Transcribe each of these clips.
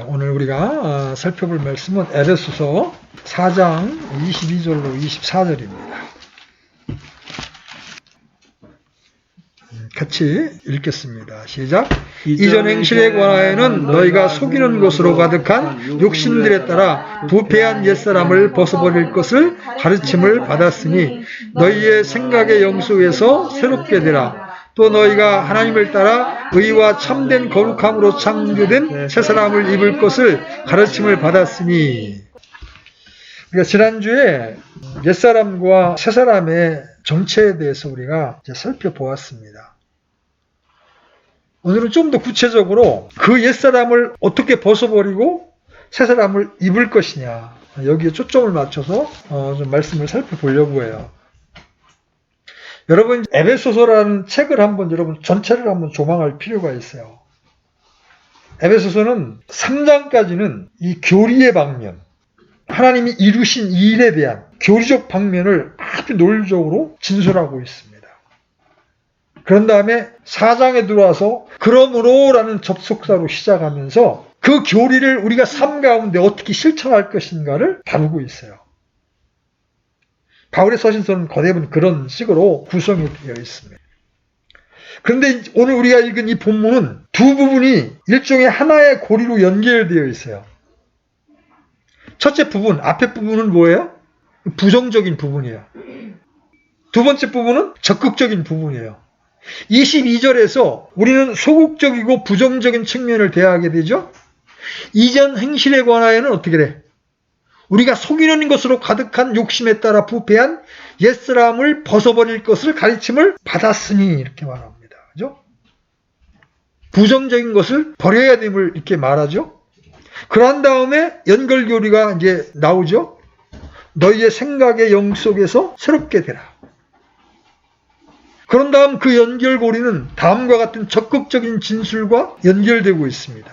오늘 우리가 살펴볼 말씀은 에베소서 4장 22절로 24절입니다. 같이 읽겠습니다. 시작. 이전 행실에 관하여는 너희가 속이는 것으로 가득한 욕심들에 따라 부패한 옛사람을 벗어버릴 것을 가르침을 받았으니 너희의 생각의 영속에서 새롭게 되라. 또 너희가 하나님을 따라 의와 참된 거룩함으로 창조된 새 사람을 입을 것을 가르침을 받았으니. 우리가 지난주에 옛사람과 새 사람의 정체에 대해서 우리가 이제 살펴보았습니다. 오늘은 좀 더 구체적으로 그 옛사람을 어떻게 벗어버리고 새 사람을 입을 것이냐, 여기에 초점을 맞춰서 좀 말씀을 살펴보려고 해요. 여러분, 에베소서라는 책을 여러분 전체를 한번 조망할 필요가 있어요. 에베소서는 3장까지는 이 교리의 방면, 하나님이 이루신 이 일에 대한 교리적 방면을 아주 논리적으로 진술하고 있습니다. 그런 다음에 4장에 들어와서 그러므로 라는 접속사로 시작하면서 그 교리를 우리가 삶 가운데 어떻게 실천할 것인가를 다루고 있어요. 바울의 서신서는 거대부분 그런 식으로 구성이 되어 있습니다. 그런데 오늘 우리가 읽은 이 본문은 두 부분이 일종의 하나의 고리로 연결되어 있어요. 첫째 부분, 앞에 부분은 뭐예요? 부정적인 부분이에요. 두 번째 부분은 적극적인 부분이에요. 22절에서 우리는 소극적이고 부정적인 측면을 대하게 되죠. 이전 행실에 관하여는 어떻게 돼? 우리가 속이는 것으로 가득한 욕심에 따라 부패한 옛사람을 벗어버릴 것을 가르침을 받았으니, 이렇게 말합니다. 그죠? 부정적인 것을 버려야 됨을 이렇게 말하죠. 그런 다음에 연결교리가 이제 나오죠. 너희의 생각의 영 속에서 새롭게 되라. 그런 다음 그 연결고리는 다음과 같은 적극적인 진술과 연결되고 있습니다.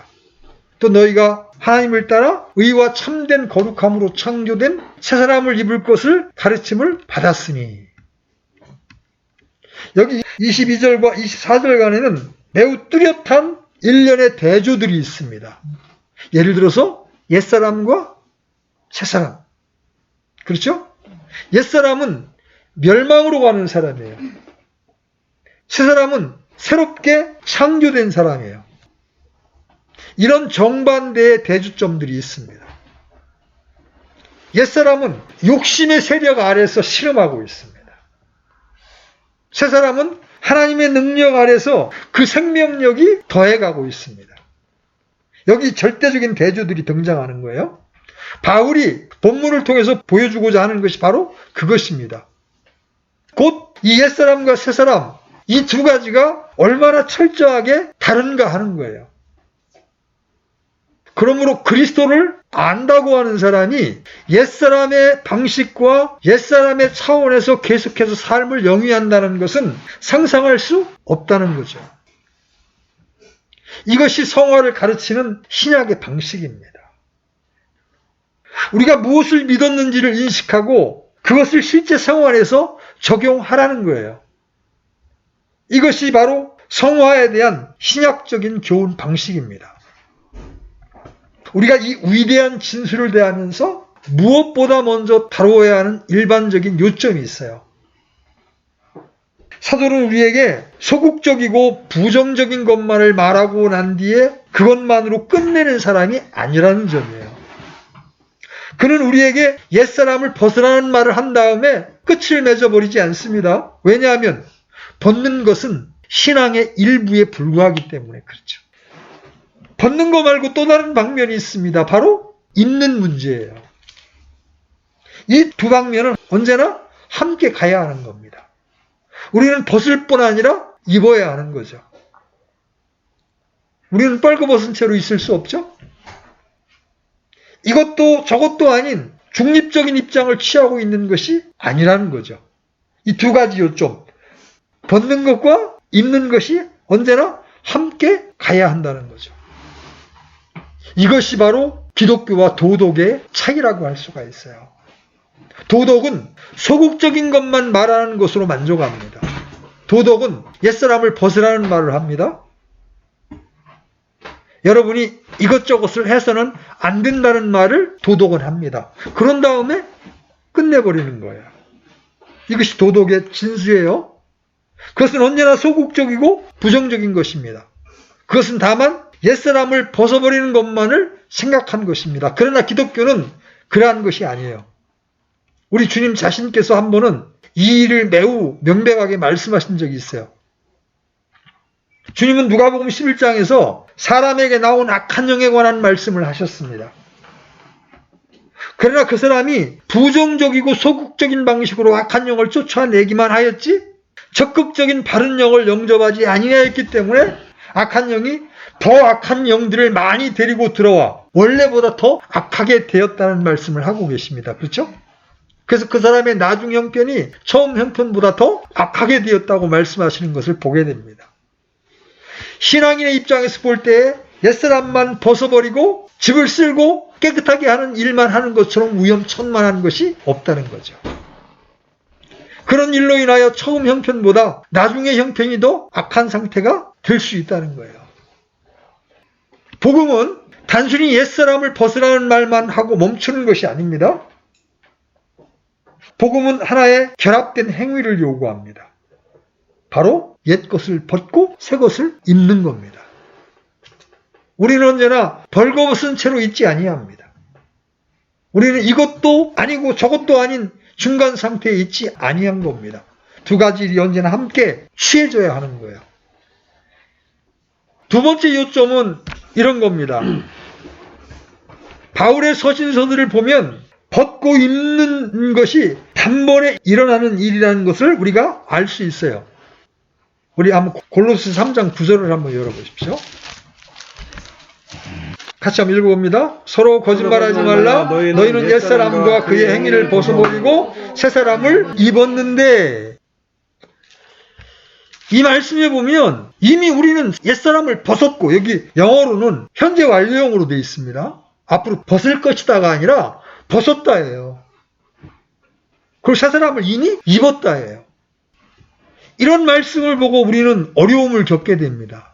또 너희가 하나님을 따라 의와 참된 거룩함으로 창조된 새 사람을 입을 것을 가르침을 받았으니. 여기 22절과 24절간에는 매우 뚜렷한 일련의 대조들이 있습니다. 예를 들어서 옛사람과 새사람. 그렇죠? 옛사람은 멸망으로 가는 사람이에요. 새사람은 새롭게 창조된 사람이에요. 이런 정반대의 대주점들이 있습니다. 옛사람은 욕심의 세력 아래서 실험하고 있습니다. 새사람은 하나님의 능력 아래서 그 생명력이 더해가고 있습니다. 여기 절대적인 대조들이 등장하는 거예요. 바울이 본문을 통해서 보여주고자 하는 것이 바로 그것입니다. 곧 이 옛사람과 새사람, 이 두 가지가 얼마나 철저하게 다른가 하는 거예요. 그러므로 그리스도를 안다고 하는 사람이 옛사람의 방식과 옛사람의 차원에서 계속해서 삶을 영위한다는 것은 상상할 수 없다는 거죠. 이것이 성화를 가르치는 신약의 방식입니다. 우리가 무엇을 믿었는지를 인식하고 그것을 실제 생활에서 적용하라는 거예요. 이것이 바로 성화에 대한 신약적인 교훈 방식입니다. 우리가 이 위대한 진술을 대하면서 무엇보다 먼저 다루어야 하는 일반적인 요점이 있어요. 사도는 우리에게 소극적이고 부정적인 것만을 말하고 난 뒤에 그것만으로 끝내는 사람이 아니라는 점이에요. 그는 우리에게 옛사람을 벗으라는 말을 한 다음에 끝을 맺어버리지 않습니다. 왜냐하면 벗는 것은 신앙의 일부에 불과하기 때문에 그렇죠. 벗는 거 말고 또 다른 방면이 있습니다. 바로 입는 문제예요. 이 두 방면은 언제나 함께 가야 하는 겁니다. 우리는 벗을 뿐 아니라 입어야 하는 거죠. 우리는 뻘거벗은 채로 있을 수 없죠. 이것도 저것도 아닌 중립적인 입장을 취하고 있는 것이 아니라는 거죠. 이 두 가지 요점, 벗는 것과 입는 것이 언제나 함께 가야 한다는 거죠. 이것이 바로 기독교와 도덕의 차이라고 할 수가 있어요. 도덕은 소극적인 것만 말하는 것으로 만족합니다. 도덕은 옛사람을 벗으라는 말을 합니다. 여러분이 이것저것을 해서는 안 된다는 말을 도덕은 합니다. 그런 다음에 끝내버리는 거예요. 이것이 도덕의 진수예요. 그것은 언제나 소극적이고 부정적인 것입니다. 그것은 다만 옛사람을 벗어버리는 것만을 생각한 것입니다. 그러나 기독교는 그러한 것이 아니에요. 우리 주님 자신께서 한 번은 이 일을 매우 명백하게 말씀하신 적이 있어요. 주님은 누가복음 11장에서 사람에게 나온 악한 영에 관한 말씀을 하셨습니다. 그러나 그 사람이 부정적이고 소극적인 방식으로 악한 영을 쫓아내기만 하였지 적극적인 바른 영을 영접하지 아니하였기 때문에 악한 영이 더 악한 영들을 많이 데리고 들어와 원래보다 더 악하게 되었다는 말씀을 하고 계십니다. 그렇죠? 그래서 그 사람의 나중 형편이 처음 형편보다 더 악하게 되었다고 말씀하시는 것을 보게 됩니다. 신앙인의 입장에서 볼 때 옛사람만 벗어버리고 집을 쓸고 깨끗하게 하는 일만 하는 것처럼 위험천만한 것이 없다는 거죠. 그런 일로 인하여 처음 형편보다 나중의 형편이 더 악한 상태가 될 수 있다는 거예요. 복음은 단순히 옛사람을 벗으라는 말만 하고 멈추는 것이 아닙니다. 복음은 하나의 결합된 행위를 요구합니다. 바로 옛것을 벗고 새것을 입는 겁니다. 우리는 언제나 벌거벗은 채로 있지 아니합니다. 우리는 이것도 아니고 저것도 아닌 중간 상태에 있지 아니한 겁니다. 두 가지 일이 언제나 함께 취해져야 하는 거예요. 두 번째 요점은 이런 겁니다. 바울의 서신서들을 보면 벗고 입는 것이 단번에 일어나는 일이라는 것을 우리가 알 수 있어요. 우리 한번 골로새 3장 9절을 한번 열어보십시오. 같이 한번 읽어봅니다. 서로 거짓말하지 말라. 너희는 옛사람과 그의 행위를 벗어버리고 새사람을 입었는데, 이 말씀에 보면 이미 우리는 옛사람을 벗었고, 여기 영어로는 현재 완료형으로 되어 있습니다. 앞으로 벗을 것이다가 아니라 벗었다예요. 그리고 새사람을 이미 입었다예요. 이런 말씀을 보고 우리는 어려움을 겪게 됩니다.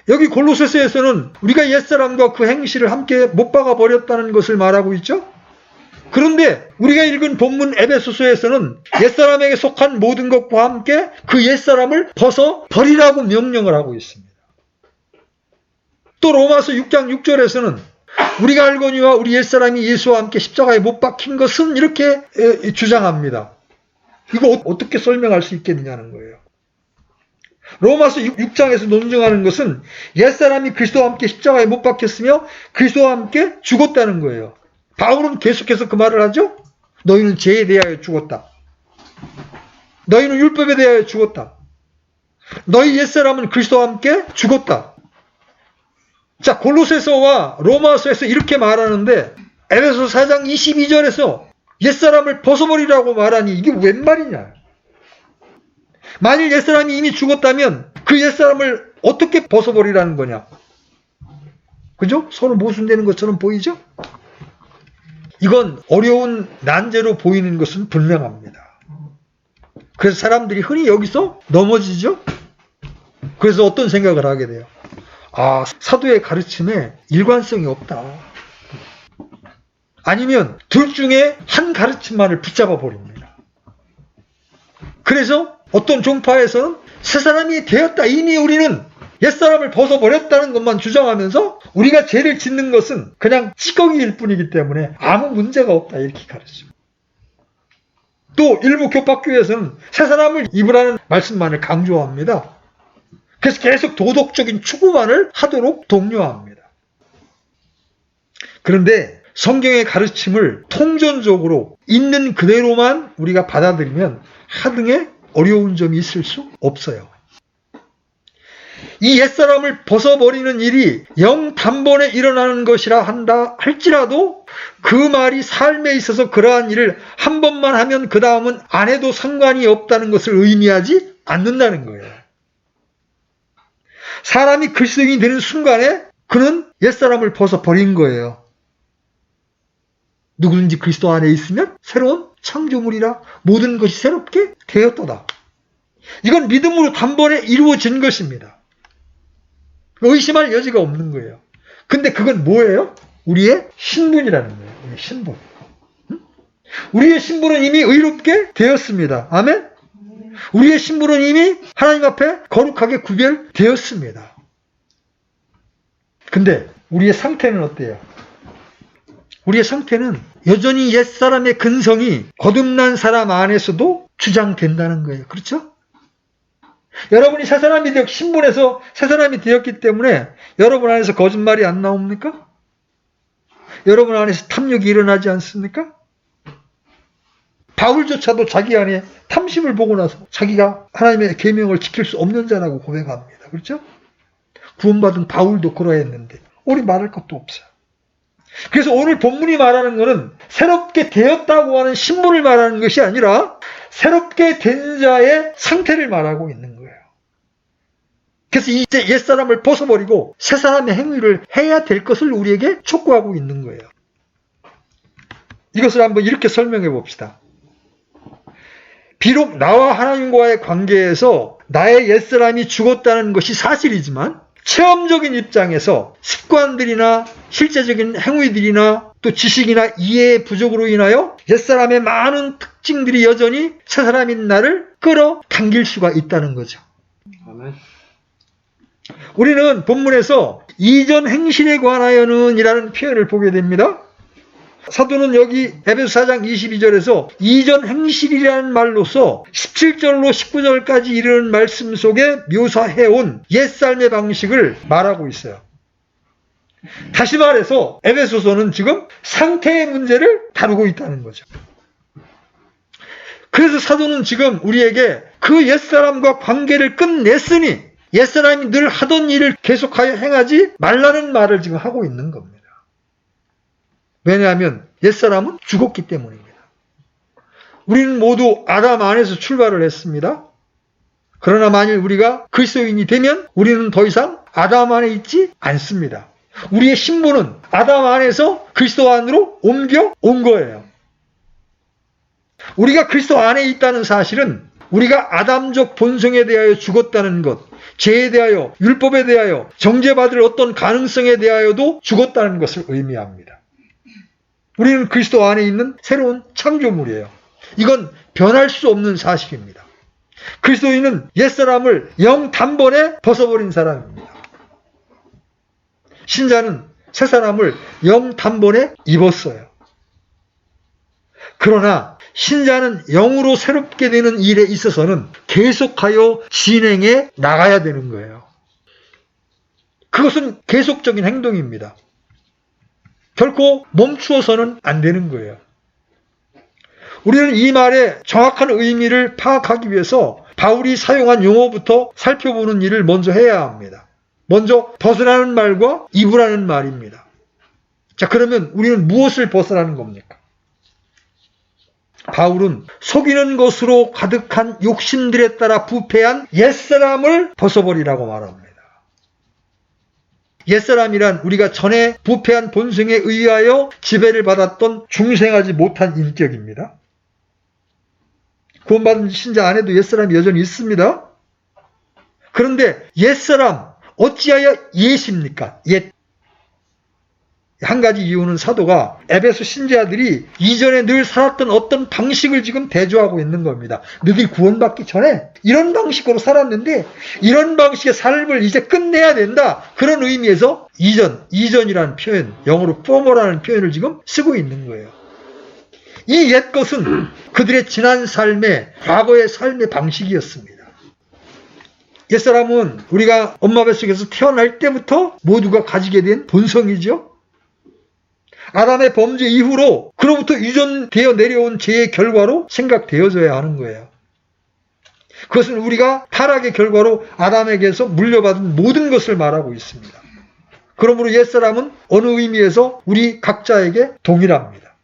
여기 골로새서에서는 우리가 옛사람과 그 행실을 함께 못 박아 버렸다는 것을 말하고 있죠. 그런데 우리가 읽은 본문 에베소서에서는 옛사람에게 속한 모든 것과 함께 그 옛사람을 벗어 버리라고 명령을 하고 있습니다. 또 로마서 6장 6절에서는 우리가 알거니와 우리 옛사람이 예수와 함께 십자가에 못 박힌 것은 이렇게 주장합니다. 이거 어떻게 설명할 수 있겠느냐는 거예요. 로마서 6장에서 논증하는 것은 옛사람이 그리스도와 함께 십자가에 못 박혔으며 그리스도와 함께 죽었다는 거예요. 바울은 계속해서 그 말을 하죠. 너희는 죄에 대하여 죽었다. 너희는 율법에 대하여 죽었다. 너희 옛사람은 그리스도와 함께 죽었다. 자, 골로새서와 로마서에서 이렇게 말하는데 에베소 4장 22절에서 옛사람을 벗어버리라고 말하니 이게 웬 말이냐. 만일 옛사람이 이미 죽었다면 그 옛사람을 어떻게 벗어버리라는 거냐. 그죠? 서로 모순되는 것처럼 보이죠? 이건 어려운 난제로 보이는 것은 분명합니다. 그래서 사람들이 흔히 여기서 넘어지죠? 그래서 어떤 생각을 하게 돼요? 아, 사도의 가르침에 일관성이 없다. 아니면 둘 중에 한 가르침만을 붙잡아 버립니다. 그래서 어떤 종파에서는 새 사람이 되었다. 이미 우리는 옛사람을 벗어버렸다는 것만 주장하면서 우리가 죄를 짓는 것은 그냥 찌꺼기일 뿐이기 때문에 아무 문제가 없다. 이렇게 가르치죠. 또 일부 교파교회에서는 새 사람을 입으라는 말씀만을 강조합니다. 그래서 계속 도덕적인 추구만을 하도록 독려합니다. 그런데 성경의 가르침을 통전적으로 있는 그대로만 우리가 받아들이면 하등의 어려운 점이 있을 수 없어요. 이 옛사람을 벗어버리는 일이 영 단번에 일어나는 것이라 한다 할지라도 그 말이 삶에 있어서 그러한 일을 한 번만 하면 그 다음은 안 해도 상관이 없다는 것을 의미하지 않는다는 거예요. 사람이 그리스도인이 되는 순간에 그는 옛사람을 벗어버린 거예요. 누구든지 그리스도 안에 있으면 새로운 창조물이라 모든 것이 새롭게 되었도다. 이건 믿음으로 단번에 이루어진 것입니다. 의심할 여지가 없는 거예요. 근데 그건 뭐예요? 우리의 신분이라는 거예요. 우리의 신분. 우리의 신분은 이미 의롭게 되었습니다. 아멘? 우리의 신분은 이미 하나님 앞에 거룩하게 구별되었습니다. 근데 우리의 상태는 어때요? 우리의 상태는 여전히 옛사람의 근성이 거듭난 사람 안에서도 주장된다는 거예요. 그렇죠? 여러분이 새 사람이 되었, 신분에서 새 사람이 되었기 때문에 여러분 안에서 거짓말이 안 나옵니까? 여러분 안에서 탐욕이 일어나지 않습니까? 바울조차도 자기 안에 탐심을 보고 나서 자기가 하나님의 계명을 지킬 수 없는 자라고 고백합니다. 그렇죠? 구원받은 바울도 그러했는데 우리 말할 것도 없어요. 그래서 오늘 본문이 말하는 것은 새롭게 되었다고 하는 신분을 말하는 것이 아니라 새롭게 된 자의 상태를 말하고 있는 거예요. 그래서 이제 옛사람을 벗어버리고 새사람의 행위를 해야 될 것을 우리에게 촉구하고 있는 거예요. 이것을 한번 이렇게 설명해 봅시다. 비록 나와 하나님과의 관계에서 나의 옛사람이 죽었다는 것이 사실이지만 체험적인 입장에서 습관들이나 실제적인 행위들이나 또 지식이나 이해의 부족으로 인하여 옛사람의 많은 특징들이 여전히 새사람인 나를 끌어당길 수가 있다는 거죠. 아멘. 우리는 본문에서 이전 행실에 관하여는 이라는 표현을 보게 됩니다. 사도는 여기 에베소 4장 22절에서 이전 행실이라는 말로서 17절로 19절까지 이르는 말씀 속에 묘사해온 옛삶의 방식을 말하고 있어요. 다시 말해서 에베소서는 지금 상태의 문제를 다루고 있다는 거죠. 그래서 사도는 지금 우리에게 그 옛사람과 관계를 끝냈으니 옛사람이 늘 하던 일을 계속하여 행하지 말라는 말을 지금 하고 있는 겁니다. 왜냐하면 옛사람은 죽었기 때문입니다. 우리는 모두 아담 안에서 출발을 했습니다. 그러나 만일 우리가 그리스도인이 되면 우리는 더 이상 아담 안에 있지 않습니다. 우리의 신분은 아담 안에서 그리스도 안으로 옮겨온 거예요. 우리가 그리스도 안에 있다는 사실은 우리가 아담적 본성에 대하여 죽었다는 것, 죄에 대하여, 율법에 대하여, 정죄받을 어떤 가능성에 대하여도 죽었다는 것을 의미합니다. 우리는 그리스도 안에 있는 새로운 창조물이에요. 이건 변할 수 없는 사실입니다. 그리스도인은 옛사람을 영단번에 벗어버린 사람입니다. 신자는 새사람을 영단번에 입었어요. 그러나 신자는 영으로 새롭게 되는 일에 있어서는 계속하여 진행해 나가야 되는 거예요. 그것은 계속적인 행동입니다. 결코 멈추어서는 안 되는 거예요. 우리는 이 말의 정확한 의미를 파악하기 위해서 바울이 사용한 용어부터 살펴보는 일을 먼저 해야 합니다. 먼저 벗으라는 말과 입으라는 말입니다. 자, 그러면 우리는 무엇을 벗으라는 겁니까? 바울은 속이는 것으로 가득한 욕심들에 따라 부패한 옛사람을 벗어버리라고 말합니다. 옛사람이란 우리가 전에 부패한 본성에 의하여 지배를 받았던 중생하지 못한 인격입니다. 구원받은 신자 안에도 옛사람이 여전히 있습니다. 그런데 옛사람 어찌하여 옛입니까? 옛. 한 가지 이유는 사도가 에베소 신자들이 이전에 늘 살았던 어떤 방식을 지금 대조하고 있는 겁니다. 너희들이 구원받기 전에 이런 방식으로 살았는데 이런 방식의 삶을 이제 끝내야 된다. 그런 의미에서 이전이라는 표현, 영어로 former라는 표현을 지금 쓰고 있는 거예요. 이 옛 것은 그들의 지난 삶의, 과거의 삶의 방식이었습니다. 옛사람은 우리가 엄마 뱃속에서 태어날 때부터 모두가 가지게 된 본성이죠. 아담의 범죄 이후로 그로부터 유전되어 내려온 죄의 결과로 생각되어져야 하는 거예요. 그것은 우리가 타락의 결과로 아담에게서 물려받은 모든 것을 말하고 있습니다. 그러므로 옛사람은 어느 의미에서 우리 각자에게 동일합니다.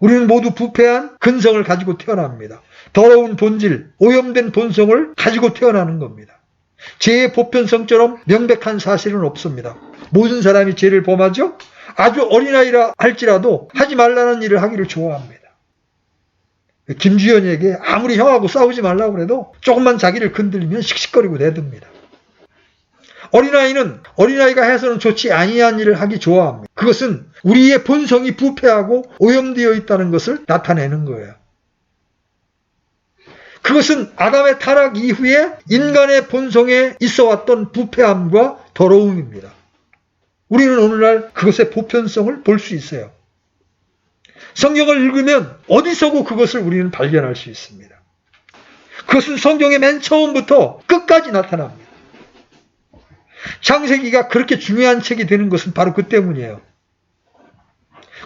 우리는 모두 부패한 근성을 가지고 태어납니다. 더러운 본질, 오염된 본성을 가지고 태어나는 겁니다. 죄의 보편성처럼 명백한 사실은 없습니다. 모든 사람이 죄를 범하죠? 아주 어린아이라 할지라도 하지 말라는 일을 하기를 좋아합니다. 김주현에게 아무리 형하고 싸우지 말라고 해도 조금만 자기를 건들리면 씩씩거리고 내듭니다. 어린아이가 해서는 좋지 아니한 일을 하기 좋아합니다. 그것은 우리의 본성이 부패하고 오염되어 있다는 것을 나타내는 거예요. 그것은 아담의 타락 이후에 인간의 본성에 있어왔던 부패함과 더러움입니다. 우리는 오늘날 그것의 보편성을 볼 수 있어요. 성경을 읽으면 어디서고 그것을 우리는 발견할 수 있습니다. 그것은 성경의 맨 처음부터 끝까지 나타납니다. 창세기가 그렇게 중요한 책이 되는 것은 바로 그 때문이에요.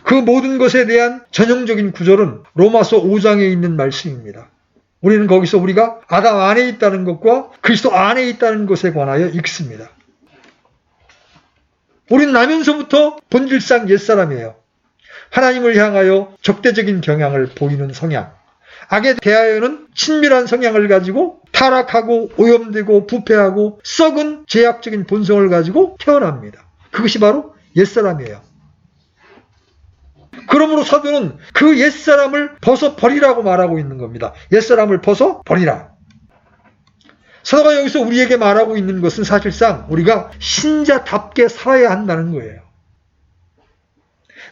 그 모든 것에 대한 전형적인 구절은 로마서 5장에 있는 말씀입니다. 우리는 거기서 우리가 아담 안에 있다는 것과 그리스도 안에 있다는 것에 관하여 읽습니다. 우리는 나면서부터 본질상 옛사람이에요. 하나님을 향하여 적대적인 경향을 보이는 성향, 악에 대하여는 친밀한 성향을 가지고 타락하고 오염되고 부패하고 썩은 죄악적인 본성을 가지고 태어납니다. 그것이 바로 옛사람이에요. 그러므로 사도는 그 옛사람을 벗어버리라고 말하고 있는 겁니다. 옛사람을 벗어버리라. 사도가 여기서 우리에게 말하고 있는 것은 사실상 우리가 신자답게 살아야 한다는 거예요.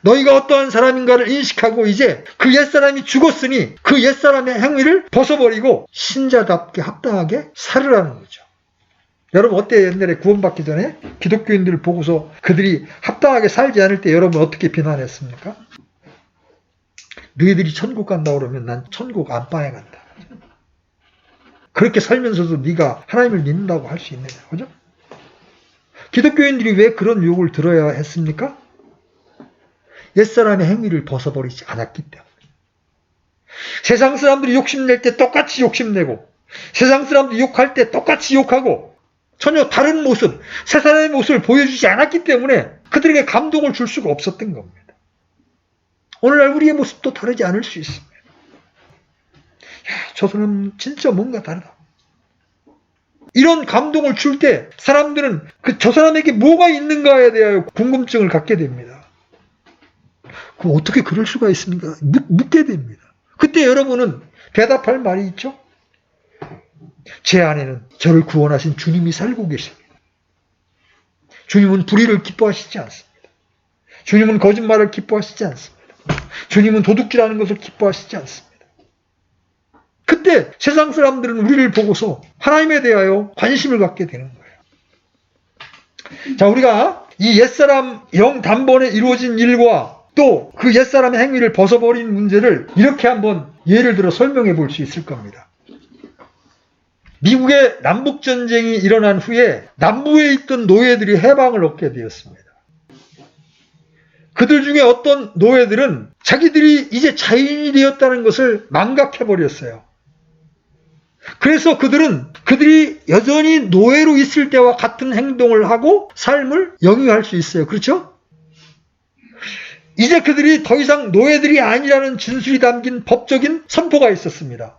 너희가 어떠한 사람인가를 인식하고 이제 그 옛사람이 죽었으니 그 옛사람의 행위를 벗어버리고 신자답게 합당하게 살으라는 거죠. 여러분 어때요? 옛날에 구원받기 전에 기독교인들을 보고서 그들이 합당하게 살지 않을 때 여러분 어떻게 비난했습니까? 너희들이 천국 간다 그러면 난 천국 안방에 간다. 그렇게 살면서도 네가 하나님을 믿는다고 할 수 있느냐. 그죠? 기독교인들이 왜 그런 욕을 들어야 했습니까? 옛사람의 행위를 벗어버리지 않았기 때문에. 세상 사람들이 욕심낼 때 똑같이 욕심내고 세상 사람들이 욕할 때 똑같이 욕하고 전혀 다른 모습, 세 사람의 모습을 보여주지 않았기 때문에 그들에게 감동을 줄 수가 없었던 겁니다. 오늘날 우리의 모습도 다르지 않을 수 있습니다. 저 사람 진짜 뭔가 다르다. 이런 감동을 줄 때 사람들은 저 사람에게 뭐가 있는가에 대하여 궁금증을 갖게 됩니다. 그럼 어떻게 그럴 수가 있습니까? 묻게 됩니다. 그때 여러분은 대답할 말이 있죠? 제 안에는 저를 구원하신 주님이 살고 계십니다. 주님은 불의를 기뻐하시지 않습니다. 주님은 거짓말을 기뻐하시지 않습니다. 주님은 도둑질하는 것을 기뻐하시지 않습니다. 그때 세상 사람들은 우리를 보고서 하나님에 대하여 관심을 갖게 되는 거예요. 자, 우리가 이 옛사람 영 단번에 이루어진 일과 또 그 옛사람의 행위를 벗어버린 문제를 이렇게 한번 예를 들어 설명해 볼 수 있을 겁니다. 미국의 남북전쟁이 일어난 후에 남부에 있던 노예들이 해방을 얻게 되었습니다. 그들 중에 어떤 노예들은 자기들이 이제 자유인이 되었다는 것을 망각해버렸어요. 그래서 그들이 여전히 노예로 있을 때와 같은 행동을 하고 삶을 영위할 수 있어요. 그렇죠? 이제 그들이 더 이상 노예들이 아니라는 진술이 담긴 법적인 선포가 있었습니다.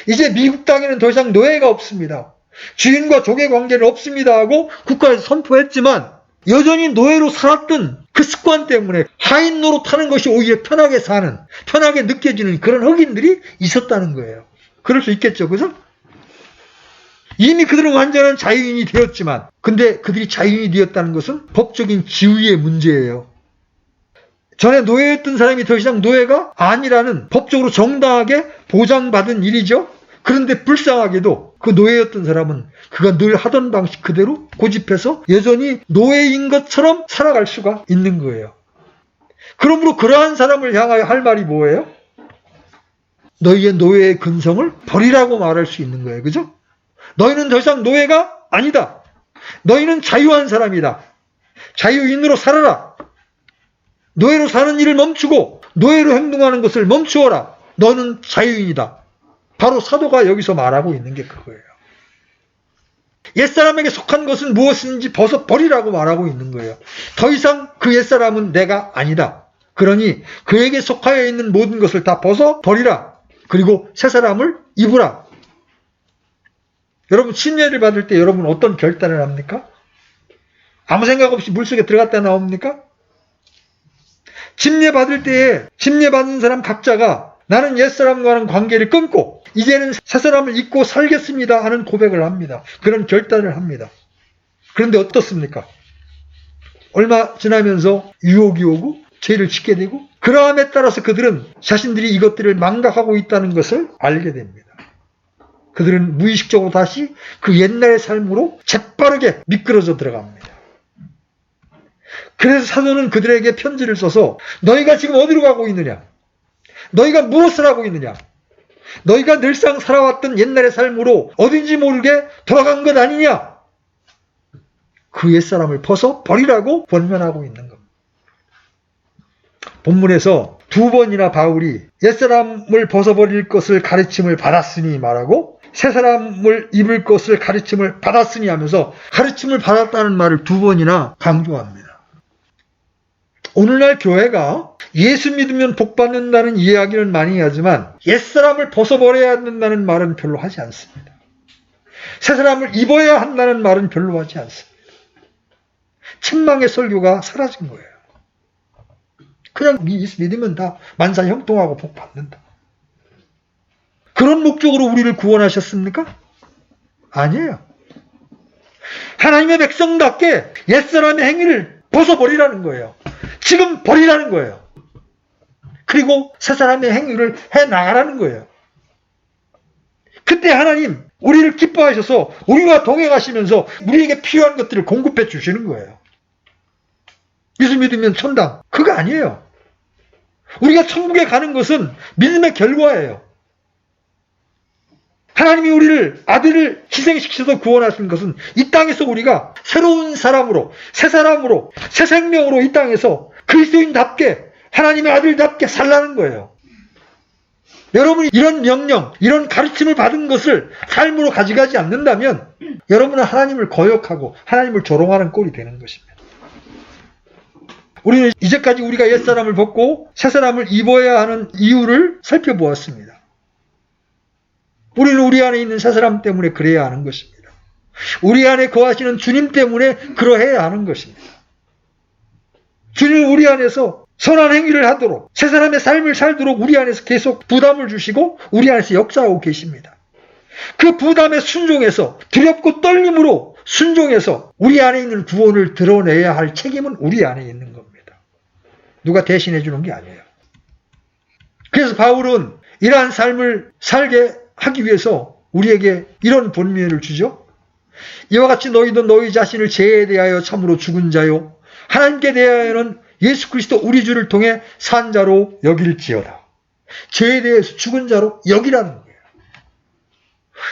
이제 미국 땅에는 더 이상 노예가 없습니다. 주인과 종의 관계는 없습니다 하고 국가에서 선포했지만 여전히 노예로 살았던 그 습관 때문에 하인 노릇하는 것이 오히려 편하게 사는, 편하게 느껴지는 그런 흑인들이 있었다는 거예요. 그럴 수 있겠죠. 그죠? 이미 그들은 완전한 자유인이 되었지만 근데 그들이 자유인이 되었다는 것은 법적인 지위의 문제예요. 전에 노예였던 사람이 더 이상 노예가 아니라는 법적으로 정당하게 보장받은 일이죠. 그런데 불쌍하게도 그 노예였던 사람은 그가 늘 하던 방식 그대로 고집해서 여전히 노예인 것처럼 살아갈 수가 있는 거예요. 그러므로 그러한 사람을 향하여 할 말이 뭐예요? 너희의 노예의 근성을 버리라고 말할 수 있는 거예요. 그죠? 너희는 더 이상 노예가 아니다. 너희는 자유한 사람이다. 자유인으로 살아라. 노예로 사는 일을 멈추고 노예로 행동하는 것을 멈추어라. 너는 자유인이다. 바로 사도가 여기서 말하고 있는 게 그거예요. 옛사람에게 속한 것은 무엇인지 벗어버리라고 말하고 있는 거예요. 더 이상 그 옛사람은 내가 아니다. 그러니 그에게 속하여 있는 모든 것을 다 벗어버리라. 그리고 새사람을 입으라. 여러분 침례를 받을 때 여러분 어떤 결단을 합니까? 아무 생각 없이 물속에 들어갔다 나옵니까? 침례 받을 때에 침례 받는 사람 각자가 나는 옛사람과는 관계를 끊고 이제는 새사람을 잊고 살겠습니다 하는 고백을 합니다. 그런 결단을 합니다. 그런데 어떻습니까? 얼마 지나면서 유혹이 오고 죄를 짓게 되고 그러함에 따라서 그들은 자신들이 이것들을 망각하고 있다는 것을 알게 됩니다. 그들은 무의식적으로 다시 그 옛날의 삶으로 재빠르게 미끄러져 들어갑니다. 그래서 사도는 그들에게 편지를 써서 너희가 지금 어디로 가고 있느냐? 너희가 무엇을 하고 있느냐? 너희가 늘상 살아왔던 옛날의 삶으로 어딘지 모르게 돌아간 것 아니냐? 그 옛사람을 벗어 버리라고 권면하고 있는 겁니다. 본문에서 두 번이나 바울이 옛사람을 벗어버릴 것을 가르침을 받았으니 말하고 새사람을 입을 것을 가르침을 받았으니 하면서 가르침을 받았다는 말을 두 번이나 강조합니다. 오늘날 교회가 예수 믿으면 복받는다는 이야기는 많이 하지만 옛사람을 벗어버려야 한다는 말은 별로 하지 않습니다. 새사람을 입어야 한다는 말은 별로 하지 않습니다. 책망의 설교가 사라진 거예요. 그냥 믿으면 다 만사 형통하고 복받는다. 그런 목적으로 우리를 구원하셨습니까? 아니에요. 하나님의 백성답게 옛사람의 행위를 벗어버리라는 거예요. 지금 버리라는 거예요. 그리고 새사람의 행위를 해나가라는 거예요. 그때 하나님 우리를 기뻐하셔서 우리와 동행하시면서 우리에게 필요한 것들을 공급해 주시는 거예요. 예수 믿으면 천당. 그거 아니에요. 우리가 천국에 가는 것은 믿음의 결과예요. 하나님이 우리를 아들을 희생시켜서 구원하신 것은 이 땅에서 우리가 새로운 사람으로 새 사람으로 새 생명으로 이 땅에서 그리스도인답게 하나님의 아들답게 살라는 거예요. 여러분이 이런 명령, 이런 가르침을 받은 것을 삶으로 가져가지 않는다면 여러분은 하나님을 거역하고 하나님을 조롱하는 꼴이 되는 것입니다. 우리는 이제까지 우리가 옛사람을 벗고 새사람을 입어야 하는 이유를 살펴보았습니다. 우리는 우리 안에 있는 새사람 때문에 그래야 하는 것입니다. 우리 안에 거하시는 주님 때문에 그러해야 하는 것입니다. 주님은 우리 안에서 선한 행위를 하도록 새사람의 삶을 살도록 우리 안에서 계속 부담을 주시고 우리 안에서 역사하고 계십니다. 그 부담에 순종해서 두렵고 떨림으로 순종해서 우리 안에 있는 구원을 드러내야 할 책임은 우리 안에 있는 겁니다. 누가 대신해 주는 게 아니에요. 그래서 바울은 이러한 삶을 살게 하기 위해서 우리에게 이런 본면을 주죠. 이와 같이 너희도 너희 자신을 죄에 대하여 참으로 죽은 자요 하나님께 대하여는 예수 그리스도 우리 주를 통해 산 자로 여길지어다. 죄에 대해서 죽은 자로 여기라는 거예요.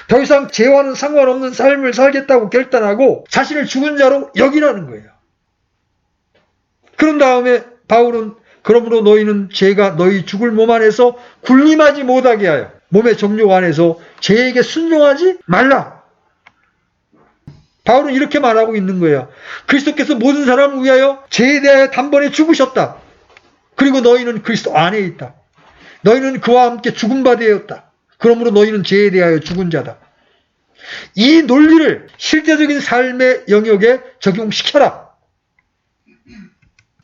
더 이상 죄와는 상관없는 삶을 살겠다고 결단하고 자신을 죽은 자로 여기라는 거예요. 그런 다음에 바울은 그러므로 너희는 죄가 너희 죽을 몸 안에서 군림하지 못하게 하여 몸의 정욕 안에서 죄에게 순종하지 말라. 바울은 이렇게 말하고 있는 거예요. 그리스도께서 모든 사람을 위하여 죄에 대하여 단번에 죽으셨다. 그리고 너희는 그리스도 안에 있다. 너희는 그와 함께 죽은 바 되었다. 그러므로 너희는 죄에 대하여 죽은 자다. 이 논리를 실제적인 삶의 영역에 적용시켜라.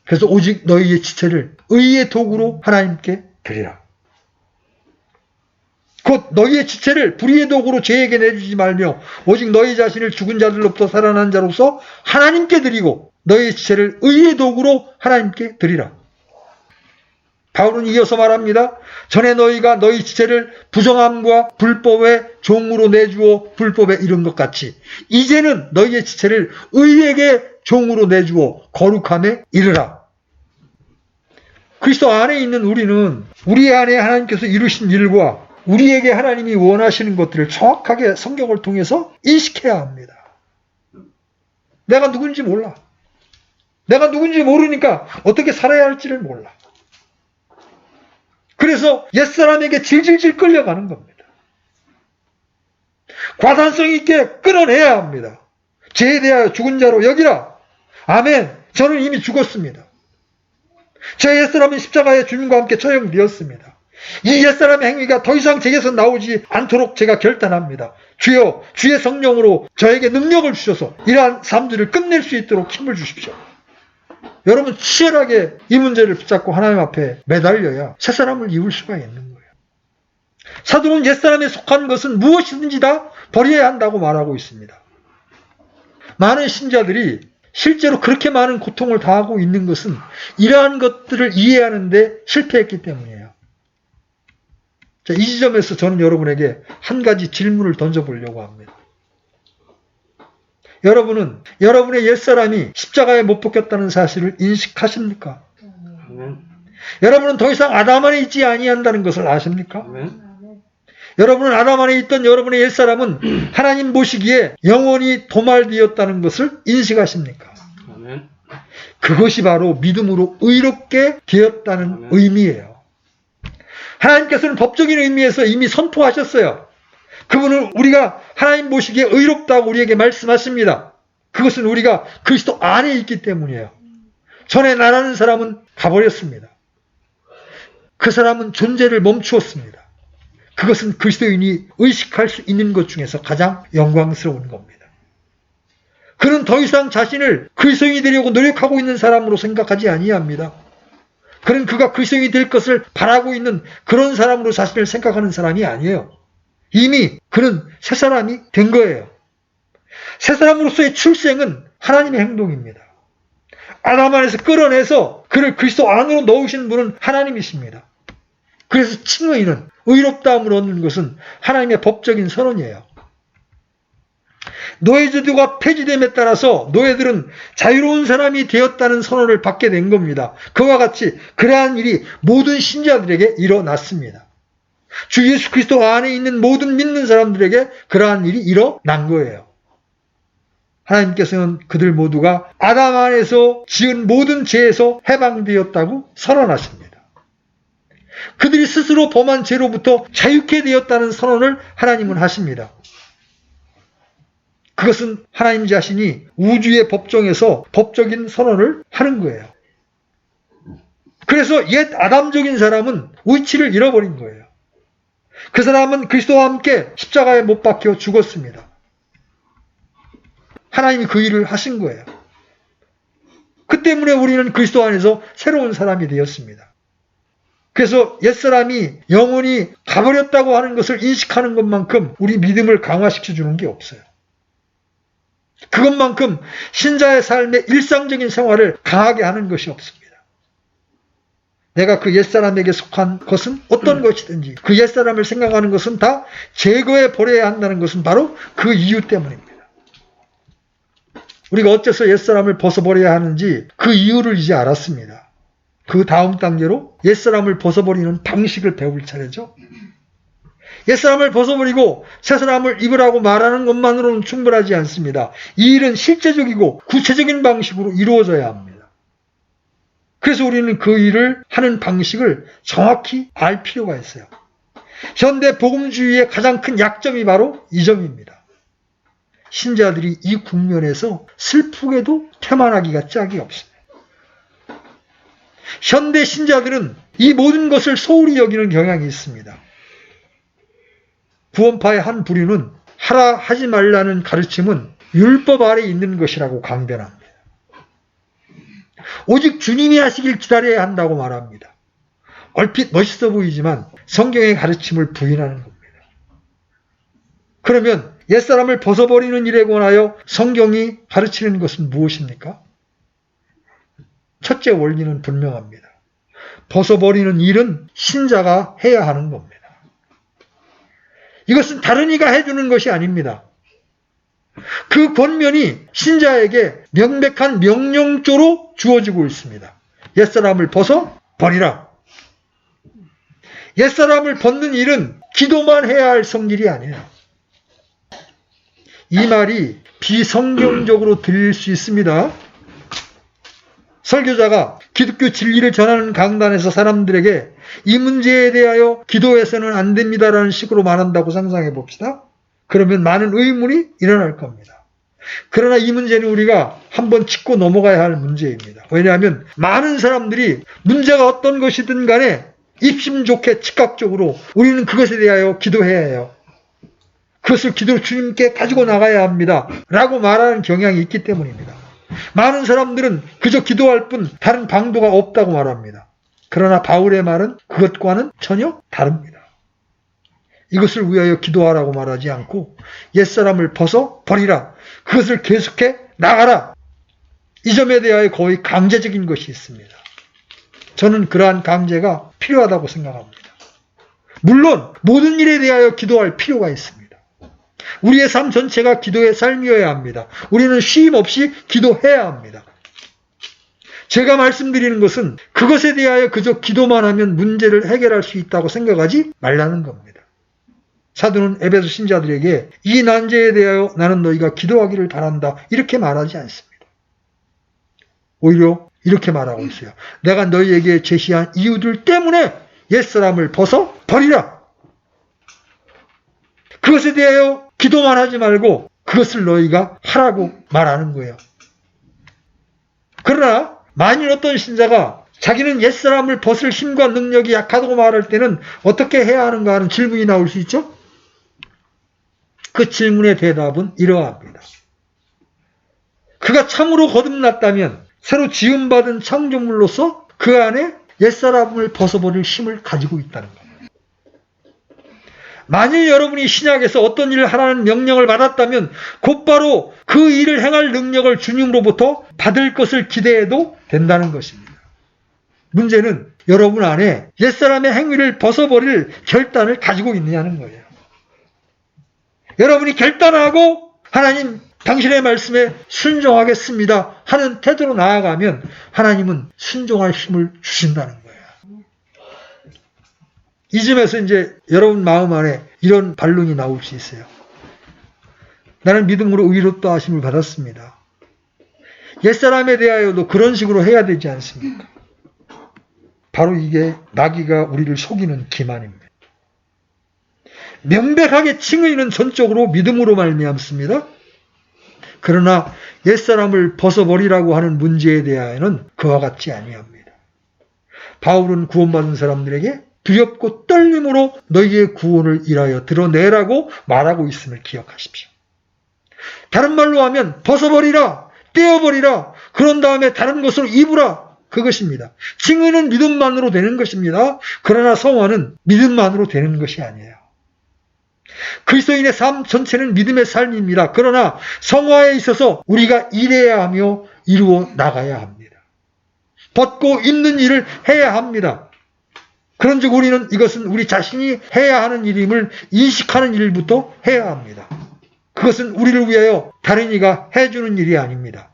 그래서 오직 너희의 지체를 의의 도구로 하나님께 드리라. 곧 너희의 지체를 불의의 도구로 죄에게 내주지 말며 오직 너희 자신을 죽은 자들로부터 살아난 자로서 하나님께 드리고 너희의 지체를 의의 도구로 하나님께 드리라. 바울은 이어서 말합니다. 전에 너희가 너희 지체를 부정함과 불법의 종으로 내주어 불법에 이른 것 같이 이제는 너희의 지체를 의에게 종으로 내주어 거룩함에 이르라. 그리스도 안에 있는 우리는 우리 안에 하나님께서 이루신 일과 우리에게 하나님이 원하시는 것들을 정확하게 성경을 통해서 인식해야 합니다. 내가 누군지 몰라. 내가 누군지 모르니까 어떻게 살아야 할지를 몰라. 그래서 옛사람에게 질질질 끌려가는 겁니다. 과단성 있게 끌어내야 합니다. 죄에 대하여 죽은 자로 여기라. 아멘. 저는 이미 죽었습니다. 제 옛사람은 십자가에 주님과 함께 처형되었습니다. 이 옛사람의 행위가 더 이상 제게서 나오지 않도록 제가 결단합니다. 주여, 주의 성령으로 저에게 능력을 주셔서 이러한 삶들을 끝낼 수 있도록 힘을 주십시오. 여러분 치열하게 이 문제를 붙잡고 하나님 앞에 매달려야 새사람을 입을 수가 있는 거예요. 사도는 옛사람에 속한 것은 무엇이든지 다 버려야 한다고 말하고 있습니다. 많은 신자들이 실제로 그렇게 많은 고통을 당하고 있는 것은 이러한 것들을 이해하는데 실패했기 때문이에요. 자, 이 지점에서 저는 여러분에게 한 가지 질문을 던져보려고 합니다. 여러분은 여러분의 옛사람이 십자가에 못 박혔다는 사실을 인식하십니까? 여러분은 더 이상 아담 안에 있지 아니한다는 것을 아십니까? 여러분은 아담 안에 있던 여러분의 옛사람은 하나님 보시기에 영원히 도말되었다는 것을 인식하십니까? 그것이 바로 믿음으로 의롭게 되었다는 의미예요. 하나님께서는 법적인 의미에서 이미 선포하셨어요. 그분은 우리가 하나님 보시기에 의롭다고 우리에게 말씀하십니다. 그것은 우리가 그리스도 안에 있기 때문이에요. 전에 나라는 사람은 가버렸습니다. 그 사람은 존재를 멈추었습니다. 그것은 그리스도인이 의식할 수 있는 것 중에서 가장 영광스러운 겁니다. 그는 더 이상 자신을 그리스도인이 되려고 노력하고 있는 사람으로 생각하지 아니합니다. 그는 그가 그리스도인이 될 것을 바라고 있는 그런 사람으로 자신을 생각하는 사람이 아니에요. 이미 그는 새 사람이 된 거예요. 새 사람으로서의 출생은 하나님의 행동입니다. 아담 안에서 끌어내서 그를 그리스도 안으로 넣으신 분은 하나님이십니다. 그래서 칭의는 의롭다함을 얻는 것은 하나님의 법적인 선언이에요. 노예제도가 폐지됨에 따라서 노예들은 자유로운 사람이 되었다는 선언을 받게 된 겁니다. 그와 같이 그러한 일이 모든 신자들에게 일어났습니다. 주 예수 그리스도 안에 있는 모든 믿는 사람들에게 그러한 일이 일어난 거예요. 하나님께서는 그들 모두가 아담 안에서 지은 모든 죄에서 해방되었다고 선언하십니다. 그들이 스스로 범한 죄로부터 자유케 되었다는 선언을 하나님은 하십니다. 그것은 하나님 자신이 우주의 법정에서 법적인 선언을 하는 거예요. 그래서 옛 아담적인 사람은 위치를 잃어버린 거예요. 그 사람은 그리스도와 함께 십자가에 못 박혀 죽었습니다. 하나님이 그 일을 하신 거예요. 그 때문에 우리는 그리스도 안에서 새로운 사람이 되었습니다. 그래서 옛사람이 영원히 가버렸다고 하는 것을 인식하는 것만큼 우리 믿음을 강화시켜주는 게 없어요. 그것만큼 신자의 삶의 일상적인 생활을 강하게 하는 것이 없습니다. 내가 그 옛사람에게 속한 것은 어떤 것이든지 그 옛사람을 생각하는 것은 다 제거해 버려야 한다는 것은 바로 그 이유 때문입니다. 우리가 어째서 옛사람을 벗어버려야 하는지 그 이유를 이제 알았습니다. 그 다음 단계로 옛사람을 벗어버리는 방식을 배울 차례죠. 옛사람을 벗어버리고 새사람을 입으라고 말하는 것만으로는 충분하지 않습니다. 이 일은 실제적이고 구체적인 방식으로 이루어져야 합니다. 그래서 우리는 그 일을 하는 방식을 정확히 알 필요가 있어요. 현대 복음주의의 가장 큰 약점이 바로 이 점입니다. 신자들이 이 국면에서 슬프게도 태만하기가 짝이 없습니다. 현대 신자들은 이 모든 것을 소홀히 여기는 경향이 있습니다. 구원파의 한 부류는 하라 하지 말라는 가르침은 율법 아래 있는 것이라고 강변합니다. 오직 주님이 하시길 기다려야 한다고 말합니다. 얼핏 멋있어 보이지만 성경의 가르침을 부인하는 겁니다. 그러면 옛사람을 벗어버리는 일에 관하여 성경이 가르치는 것은 무엇입니까? 첫째 원리는 분명합니다. 벗어버리는 일은 신자가 해야 하는 겁니다. 이것은 다른 이가 해주는 것이 아닙니다. 그 권면이 신자에게 명백한 명령조로 주어지고 있습니다. 옛사람을 벗어버리라. 옛사람을 벗는 일은 기도만 해야 할 성질이 아니에요. 이 말이 비성경적으로 들릴 수 있습니다. 설교자가 기독교 진리를 전하는 강단에서 사람들에게 이 문제에 대하여 기도해서는 안 됩니다라는 식으로 말한다고 상상해 봅시다. 그러면 많은 의문이 일어날 겁니다. 그러나 이 문제는 우리가 한번 짚고 넘어가야 할 문제입니다. 왜냐하면 많은 사람들이 문제가 어떤 것이든 간에 입심 좋게 즉각적으로 우리는 그것에 대하여 기도해야 해요. 그것을 기도로 주님께 가지고 나가야 합니다. 라고 말하는 경향이 있기 때문입니다. 많은 사람들은 그저 기도할 뿐 다른 방도가 없다고 말합니다. 그러나 바울의 말은 그것과는 전혀 다릅니다. 이것을 위하여 기도하라고 말하지 않고 옛사람을 벗어버리라. 그것을 계속해 나가라. 이 점에 대하여 거의 강제적인 것이 있습니다. 저는 그러한 강제가 필요하다고 생각합니다. 물론 모든 일에 대하여 기도할 필요가 있습니다. 우리의 삶 전체가 기도의 삶이어야 합니다. 우리는 쉼 없이 기도해야 합니다. 제가 말씀드리는 것은 그것에 대하여 그저 기도만 하면 문제를 해결할 수 있다고 생각하지 말라는 겁니다. 사도는 에베소 신자들에게 이 난제에 대하여 나는 너희가 기도하기를 바란다 이렇게 말하지 않습니다. 오히려 이렇게 말하고 있어요. 내가 너희에게 제시한 이유들 때문에 옛사람을 벗어 버리라. 그것에 대하여 기도만 하지 말고 그것을 너희가 하라고 말하는 거예요. 그러나 만일 어떤 신자가 자기는 옛사람을 벗을 힘과 능력이 약하다고 말할 때는 어떻게 해야 하는가 하는 질문이 나올 수 있죠? 그 질문의 대답은 이러합니다. 그가 참으로 거듭났다면 새로 지음받은 창조물로서 그 안에 옛사람을 벗어버릴 힘을 가지고 있다는 겁니다. 만일 여러분이 신약에서 어떤 일을 하라는 명령을 받았다면 곧바로 그 일을 행할 능력을 주님으로부터 받을 것을 기대해도 된다는 것입니다. 문제는 여러분 안에 옛사람의 행위를 벗어버릴 결단을 가지고 있느냐는 거예요. 여러분이 결단하고 하나님 당신의 말씀에 순종하겠습니다 하는 태도로 나아가면 하나님은 순종할 힘을 주신다는 거예요. 이 점에서 이제 여러분 마음 안에 이런 반론이 나올 수 있어요. 나는 믿음으로 의롭다 하심을 받았습니다. 옛사람에 대하여도 그런 식으로 해야 되지 않습니까? 바로 이게 마귀가 우리를 속이는 기만입니다. 명백하게 칭의는 전적으로 믿음으로 말미암습니다. 그러나 옛사람을 벗어버리라고 하는 문제에 대하여는 그와 같지 아니합니다. 바울은 구원받은 사람들에게 두렵고 떨림으로 너희의 구원을 일하여 드러내라고 말하고 있음을 기억하십시오. 다른 말로 하면 벗어버리라, 떼어버리라, 그런 다음에 다른 것으로 입으라, 그것입니다. 칭의는 믿음만으로 되는 것입니다. 그러나 성화는 믿음만으로 되는 것이 아니에요. 그리스도인의 삶 전체는 믿음의 삶입니다. 그러나 성화에 있어서 우리가 일해야 하며 이루어 나가야 합니다. 벗고 입는 일을 해야 합니다. 그런즉 우리는 이것은 우리 자신이 해야 하는 일임을 인식하는 일부터 해야 합니다. 그것은 우리를 위하여 다른 이가 해주는 일이 아닙니다.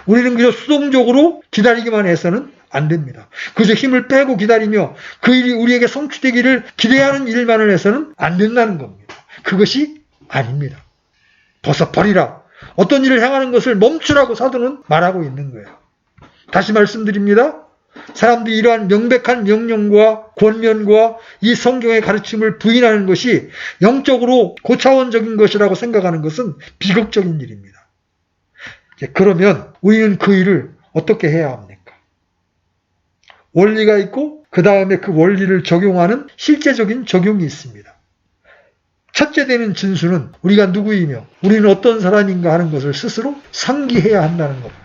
우리는 그저 수동적으로 기다리기만 해서는 안 됩니다. 그저 힘을 빼고 기다리며 그 일이 우리에게 성취되기를 기대하는 일만을 해서는 안 된다는 겁니다. 그것이 아닙니다. 벗어버리라. 어떤 일을 행하는 것을 멈추라고 사도는 말하고 있는 거예요. 다시 말씀드립니다. 사람들이 이러한 명백한 명령과 권면과 이 성경의 가르침을 부인하는 것이 영적으로 고차원적인 것이라고 생각하는 것은 비극적인 일입니다. 그러면 우리는 그 일을 어떻게 해야 합니까? 원리가 있고 그 다음에 그 원리를 적용하는 실제적인 적용이 있습니다. 첫째 되는 진수는 우리가 누구이며 우리는 어떤 사람인가 하는 것을 스스로 상기해야 한다는 겁니다.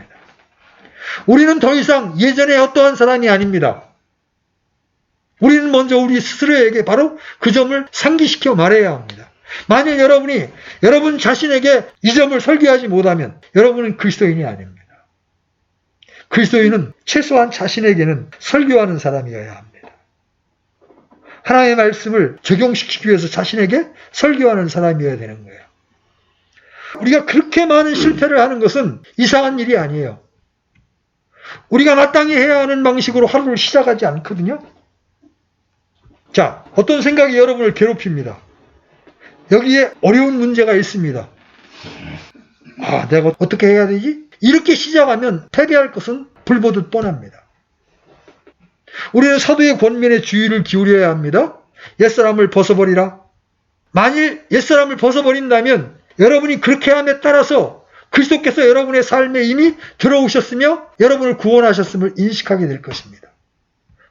우리는 더 이상 예전에 어떠한 사람이 아닙니다. 우리는 먼저 우리 스스로에게 바로 그 점을 상기시켜 말해야 합니다. 만약 여러분 자신에게 이 점을 설교하지 못하면 여러분은 그리스도인이 아닙니다. 그리스도인은 최소한 자신에게는 설교하는 사람이어야 합니다. 하나님의 말씀을 적용시키기 위해서 자신에게 설교하는 사람이어야 되는 거예요. 우리가 그렇게 많은 실패를 하는 것은 이상한 일이 아니에요. 우리가 마땅히 해야 하는 방식으로 하루를 시작하지 않거든요. 자, 어떤 생각이 여러분을 괴롭힙니다. 여기에 어려운 문제가 있습니다. 내가 어떻게 해야 되지? 이렇게 시작하면 패배할 것은 불보듯 뻔합니다. 우리는 사도의 권면에 주의를 기울여야 합니다. 옛사람을 벗어버리라. 만일 옛사람을 벗어버린다면 여러분이 그렇게 함에 따라서 그리스도께서 여러분의 삶에 이미 들어오셨으며 여러분을 구원하셨음을 인식하게 될 것입니다.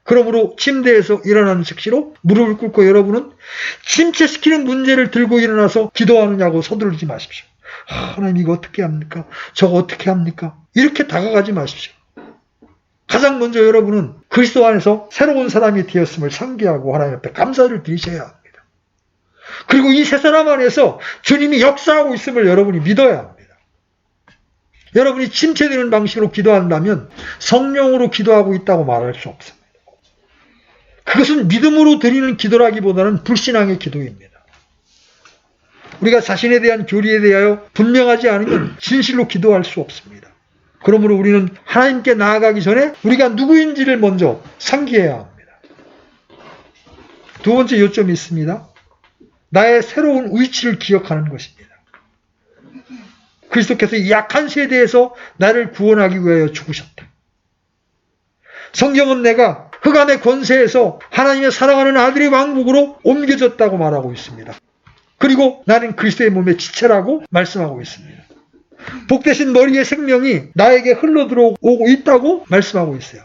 그러므로 침대에서 일어나는 즉시로 무릎을 꿇고 여러분은 침체시키는 문제를 들고 일어나서 기도하느냐고 서두르지 마십시오. 하나님 이거 어떻게 합니까? 저거 어떻게 합니까? 이렇게 다가가지 마십시오. 가장 먼저 여러분은 그리스도 안에서 새로운 사람이 되었음을 상기하고 하나님 앞에 감사를 드리셔야 합니다. 그리고 이 새 사람 안에서 주님이 역사하고 있음을 여러분이 믿어야 합니다. 여러분이 침체되는 방식으로 기도한다면 성령으로 기도하고 있다고 말할 수 없습니다. 그것은 믿음으로 드리는 기도라기보다는 불신앙의 기도입니다. 우리가 자신에 대한 교리에 대하여 분명하지 않으면 진실로 기도할 수 없습니다. 그러므로 우리는 하나님께 나아가기 전에 우리가 누구인지를 먼저 상기해야 합니다. 두 번째 요점이 있습니다. 나의 새로운 위치를 기억하는 것입니다. 그리스도께서 이 약한 세대에서 나를 구원하기 위하여 죽으셨다. 성경은 내가 흑암의 권세에서 하나님의 사랑하는 아들의 왕국으로 옮겨졌다고 말하고 있습니다. 그리고 나는 그리스도의 몸의 지체라고 말씀하고 있습니다. 복되신 머리의 생명이 나에게 흘러들어오고 있다고 말씀하고 있어요.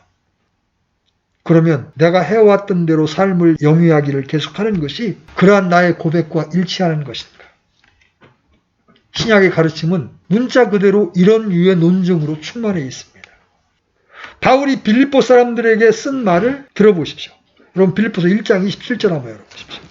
그러면 내가 해왔던 대로 삶을 영위하기를 계속하는 것이 그러한 나의 고백과 일치하는 것인가? 신약의 가르침은 문자 그대로 이런 유의 논증으로 충만해 있습니다. 바울이 빌립보 사람들에게 쓴 말을 들어보십시오. 여러분 빌립보서 1장 27절 한번 열어보십시오.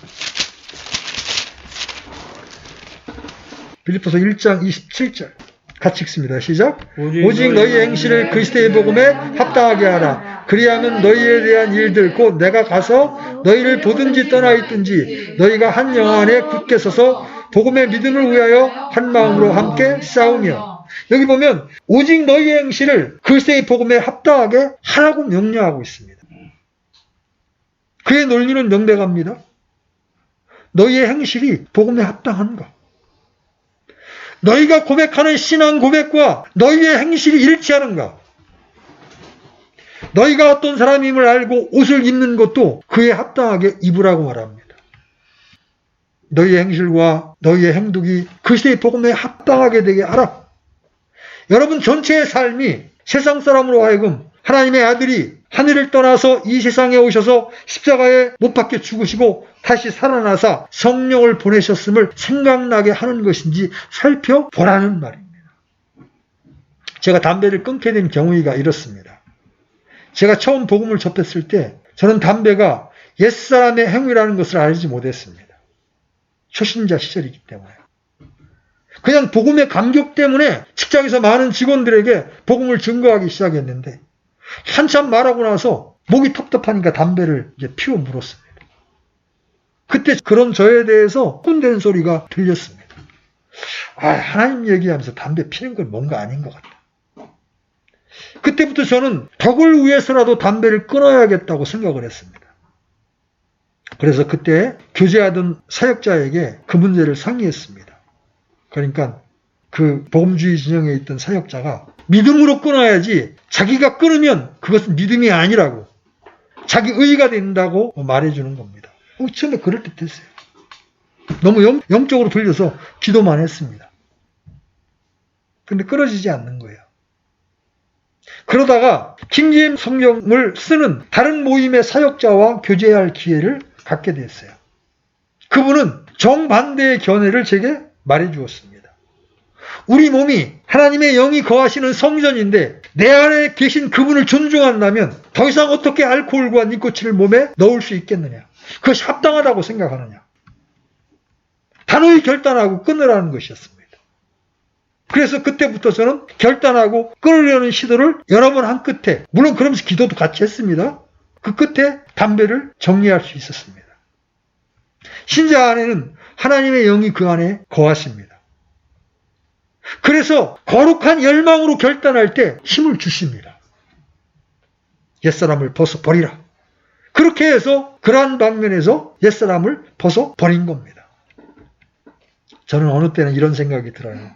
빌립보서 1장 27절 같이 읽습니다. 시작. 오직 너희의 행실을 그리스도의 복음에 합당하게 하라. 그리하면 너희에 대한 일들 곧 내가 가서 너희를 보든지 떠나 있든지 너희가 한 영 안에 굳게 서서 복음의 믿음을 위하여 한 마음으로 함께 싸우며. 여기 보면 오직 너희의 행실을 그리스도의 복음에 합당하게 하라고 명령하고 있습니다. 그의 논리는 명백합니다. 너희의 행실이 복음에 합당한가? 너희가 고백하는 신앙 고백과 너희의 행실이 일치하는가? 너희가 어떤 사람임을 알고 옷을 입는 것도 그에 합당하게 입으라고 말합니다. 너희의 행실과 너희의 행동이 그리스도의 복음에 합당하게 되게 하라. 여러분 전체의 삶이 세상 사람으로 하여금 하나님의 아들이 하늘을 떠나서 이 세상에 오셔서 십자가에 못 박혀 죽으시고 다시 살아나사 성령을 보내셨음을 생각나게 하는 것인지 살펴보라는 말입니다. 제가 담배를 끊게 된 경우가 이렇습니다. 제가 처음 복음을 접했을 때 저는 담배가 옛사람의 행위라는 것을 알지 못했습니다. 초신자 시절이기 때문에. 그냥 복음의 감격 때문에 직장에서 많은 직원들에게 복음을 증거하기 시작했는데 한참 말하고 나서 목이 텁텁하니까 담배를 이제 피워 물었습니다. 그때 그런 저에 대해서 혼된 소리가 들렸습니다. 하나님 얘기하면서 담배 피는 건 뭔가 아닌 것 같다. 그때부터 저는 덕을 위해서라도 담배를 끊어야겠다고 생각을 했습니다. 그래서 그때 교제하던 사역자에게 그 문제를 상의했습니다. 그러니까 그 복음주의 진영에 있던 사역자가 믿음으로 끊어야지 자기가 끊으면 그것은 믿음이 아니라고 자기 의의가 된다고 말해주는 겁니다. 처음에 그럴듯했어요. 너무 영적으로 들려서 기도만 했습니다. 근데 끊어지지 않는 거예요. 그러다가 김지임 성경을 쓰는 다른 모임의 사역자와 교제할 기회를 갖게 됐어요. 그분은 정반대의 견해를 제게 말해주었습니다. 우리 몸이 하나님의 영이 거하시는 성전인데 내 안에 계신 그분을 존중한다면 더 이상 어떻게 알코올과 니코틴을 몸에 넣을 수 있겠느냐? 그것이 합당하다고 생각하느냐? 단호히 결단하고 끊으라는 것이었습니다. 그래서 그때부터 저는 결단하고 끊으려는 시도를 여러 번 한 끝에, 물론 그러면서 기도도 같이 했습니다. 그 끝에 담배를 정리할 수 있었습니다. 신자 안에는 하나님의 영이 그 안에 거하십니다. 그래서 거룩한 열망으로 결단할 때 힘을 주십니다. 옛사람을 벗어버리라. 그렇게 해서 그러한 방면에서 옛사람을 벗어버린 겁니다. 저는 어느 때는 이런 생각이 들어요.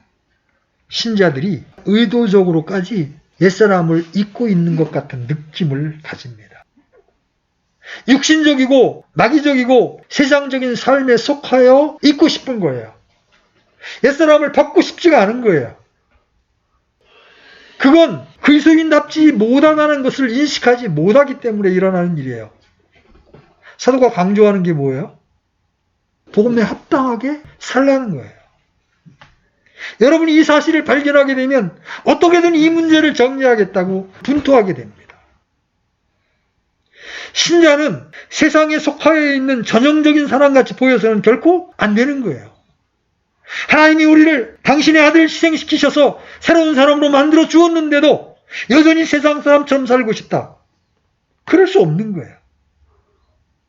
신자들이 의도적으로까지 옛사람을 잊고 있는 것 같은 느낌을 가집니다. 육신적이고 마귀적이고 세상적인 삶에 속하여 잊고 싶은 거예요. 옛사람을 벗고 싶지가 않은 거예요. 그건 그리스도인답지 못하다는 것을 인식하지 못하기 때문에 일어나는 일이에요. 사도가 강조하는 게 뭐예요? 복음에 합당하게 살라는 거예요. 여러분이 이 사실을 발견하게 되면 어떻게든 이 문제를 정리하겠다고 분투하게 됩니다. 신자는 세상에 속하여 있는 전형적인 사람같이 보여서는 결코 안 되는 거예요. 하나님이 우리를 당신의 아들 희생시키셔서 새로운 사람으로 만들어 주었는데도 여전히 세상 사람처럼 살고 싶다. 그럴 수 없는 거예요.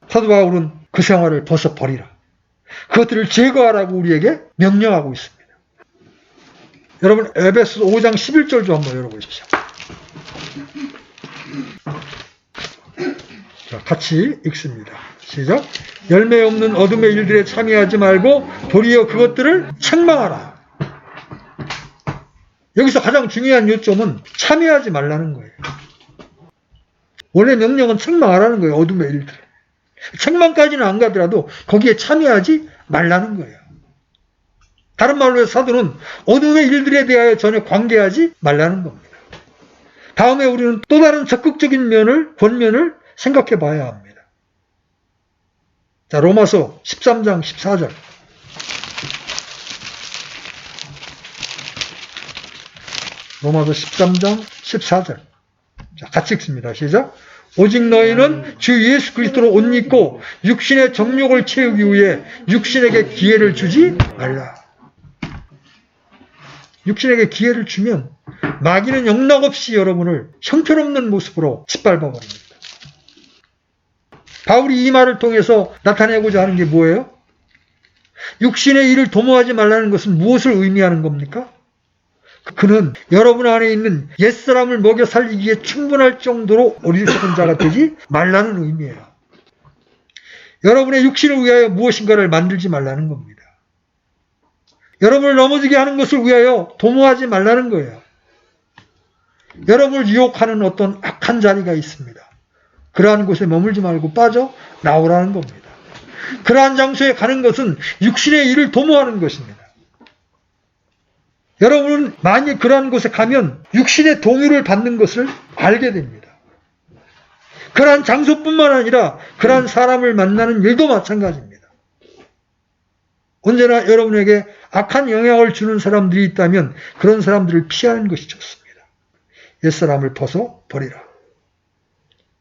사도 바울은 그 생활을 벗어버리라. 그것들을 제거하라고 우리에게 명령하고 있습니다. 여러분 에베소서 5장 11절 좀 한번 열어보십시오. 자, 같이 읽습니다. 시작. 열매 없는 어둠의 일들에 참여하지 말고 도리어 그것들을 책망하라. 여기서 가장 중요한 요점은 참여하지 말라는 거예요. 원래 명령은 책망하라는 거예요. 어둠의 일들. 책망까지는 안 가더라도 거기에 참여하지 말라는 거예요. 다른 말로 해서 사도는 어둠의 일들에 대하여 전혀 관계하지 말라는 겁니다. 다음에 우리는 또 다른 적극적인 권면을 생각해 봐야 합니다. 자, 로마서 13장 14절. 로마서 13장 14절. 자, 같이 읽습니다. 시작. 오직 너희는 주 예수 그리스도로 옷 입고 육신의 정욕을 채우기 위해 육신에게 기회를 주지 말라. 육신에게 기회를 주면 마귀는 영락없이 여러분을 형편없는 모습으로 짓밟아 버립니다. 바울이 이 말을 통해서 나타내고자 하는 게 뭐예요? 육신의 일을 도모하지 말라는 것은 무엇을 의미하는 겁니까? 그는 여러분 안에 있는 옛사람을 먹여 살리기에 충분할 정도로 어리석은 자가 되지 말라는 의미예요. 여러분의 육신을 위하여 무엇인가를 만들지 말라는 겁니다. 여러분을 넘어지게 하는 것을 위하여 도모하지 말라는 거예요. 여러분을 유혹하는 어떤 악한 자리가 있습니다. 그러한 곳에 머물지 말고 빠져 나오라는 겁니다. 그러한 장소에 가는 것은 육신의 일을 도모하는 것입니다. 여러분은 만약 그러한 곳에 가면 육신의 동요를 받는 것을 알게 됩니다. 그러한 장소뿐만 아니라 그러한 사람을 만나는 일도 마찬가지입니다. 언제나 여러분에게 악한 영향을 주는 사람들이 있다면 그런 사람들을 피하는 것이 좋습니다. 옛사람을 벗어버리라.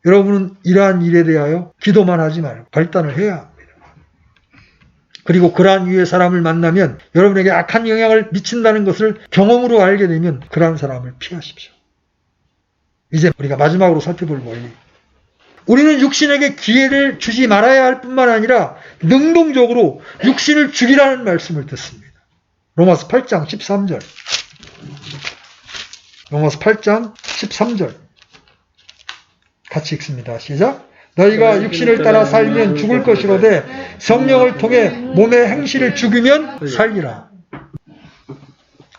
여러분은 이러한 일에 대하여 기도만 하지 말고 결단을 해야 합니다. 그리고 그러한 유의 사람을 만나면 여러분에게 악한 영향을 미친다는 것을 경험으로 알게 되면 그러한 사람을 피하십시오. 이제 우리가 마지막으로 살펴볼 원리. 우리는 육신에게 기회를 주지 말아야 할 뿐만 아니라 능동적으로 육신을 죽이라는 말씀을 듣습니다. 로마서 8장 13절. 로마서 8장 13절. 같이 읽습니다. 시작. 너희가 육신을 따라 살면 죽을 것이로되 성령을 통해 몸의 행실을 죽이면 살리라.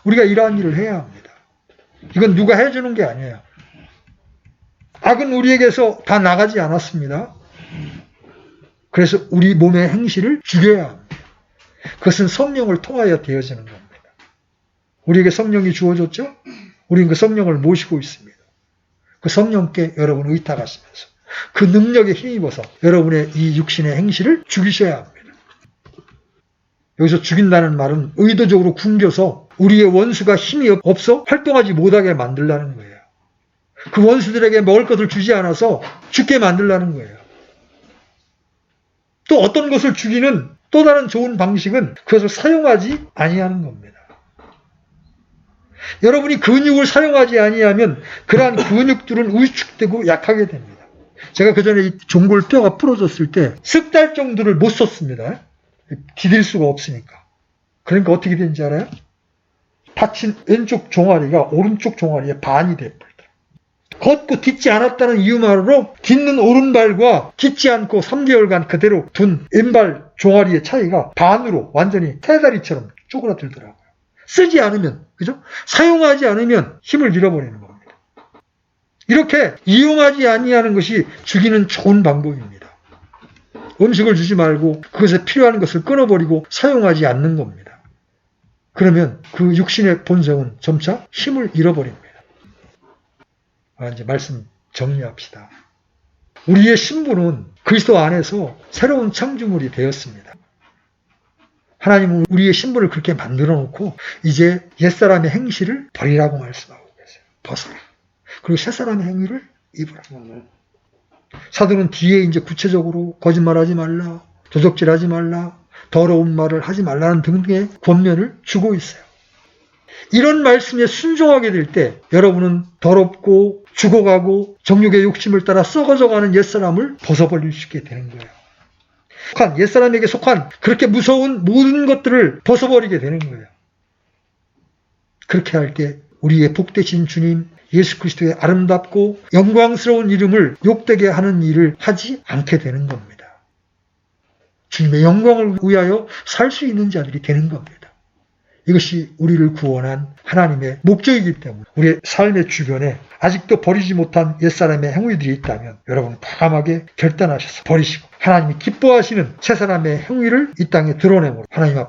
우리가 이러한 일을 해야 합니다. 이건 누가 해주는 게 아니에요. 악은 우리에게서 다 나가지 않았습니다. 그래서 우리 몸의 행실을 죽여야 합니다. 그것은 성령을 통하여 되어지는 겁니다. 우리에게 성령이 주어졌죠? 우리는 그 성령을 모시고 있습니다. 그 성령께 여러분 의탁하시면서 그 능력에 힘입어서 여러분의 이 육신의 행실을 죽이셔야 합니다. 여기서 죽인다는 말은 의도적으로 굶겨서 우리의 원수가 힘이 없어 활동하지 못하게 만들라는 거예요. 그 원수들에게 먹을 것을 주지 않아서 죽게 만들라는 거예요. 또 어떤 것을 죽이는 또 다른 좋은 방식은 그것을 사용하지 아니하는 겁니다. 여러분이 근육을 사용하지 아니하면 그러한 근육들은 위축되고 약하게 됩니다. 제가 그전에 이 종골뼈가 부러졌을 때 석 달 정도를 못 썼습니다. 디딜 수가 없으니까. 그러니까 어떻게 된지 알아요? 다친 왼쪽 종아리가 오른쪽 종아리에 반이 돼버리더라고요. 걷고 딛지 않았다는 이유만으로 딛는 오른발과 딛지 않고 3개월간 그대로 둔 왼발 종아리의 차이가 반으로 완전히 새다리처럼 쪼그라들더라고요. 쓰지 않으면, 그죠? 사용하지 않으면 힘을 잃어버리는 겁니다. 이렇게 이용하지 아니하는 것이 죽이는 좋은 방법입니다. 음식을 주지 말고 그것에 필요한 것을 끊어버리고 사용하지 않는 겁니다. 그러면 그 육신의 본성은 점차 힘을 잃어버립니다. 이제 말씀 정리합시다. 우리의 신분은 그리스도 안에서 새로운 창조물이 되었습니다. 하나님은 우리의 신분을 그렇게 만들어 놓고 이제 옛사람의 행실을 버리라고 말씀하고 계세요. 벗어라. 그리고 새사람의 행위를 입으라. 사도는 뒤에 이제 구체적으로 거짓말하지 말라, 도적질하지 말라, 더러운 말을 하지 말라는 등등의 권면을 주고 있어요. 이런 말씀에 순종하게 될 때 여러분은 더럽고 죽어가고 정욕의 욕심을 따라 썩어져가는 옛사람을 벗어버릴 수 있게 되는 거예요. 옛사람에게 속한 그렇게 무서운 모든 것들을 벗어버리게 되는 거예요. 그렇게 할 때 우리의 복되신 주님 예수 그리스도의 아름답고 영광스러운 이름을 욕되게 하는 일을 하지 않게 되는 겁니다. 주님의 영광을 위하여 살 수 있는 자들이 되는 겁니다. 이것이 우리를 구원한 하나님의 목적이기 때문에 우리의 삶의 주변에 아직도 버리지 못한 옛사람의 행위들이 있다면 여러분 과감하게 결단하셔서 버리시고 하나님이 기뻐하시는 새사람의 행위를 이 땅에 드러내므로 하나님 앞에